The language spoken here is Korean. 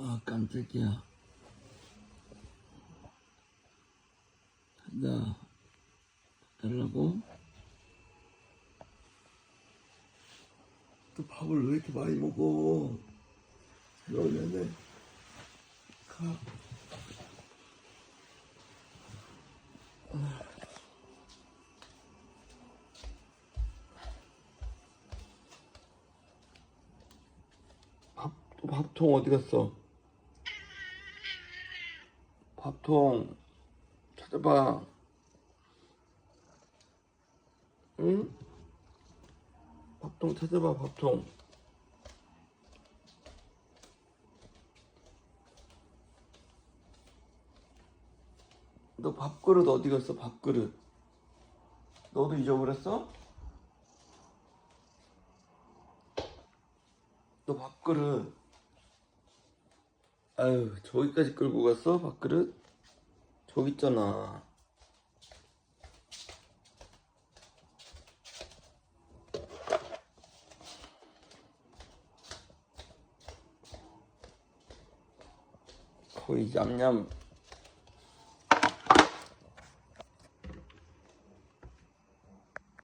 아, 깜짝이야. 나 달라고? 또 밥을 왜 이렇게 많이 먹어? 그러면은 가. 또 밥통 어디 갔어? 밥통 찾아봐. 응? 밥통 찾아봐, 밥통. 너 밥그릇 어디 갔어, 밥그릇? 너도 잊어버렸어? 너 밥그릇. 아유, 저기까지 끌고 갔어, 밥그릇? 저기 있잖아. 거의 냠냠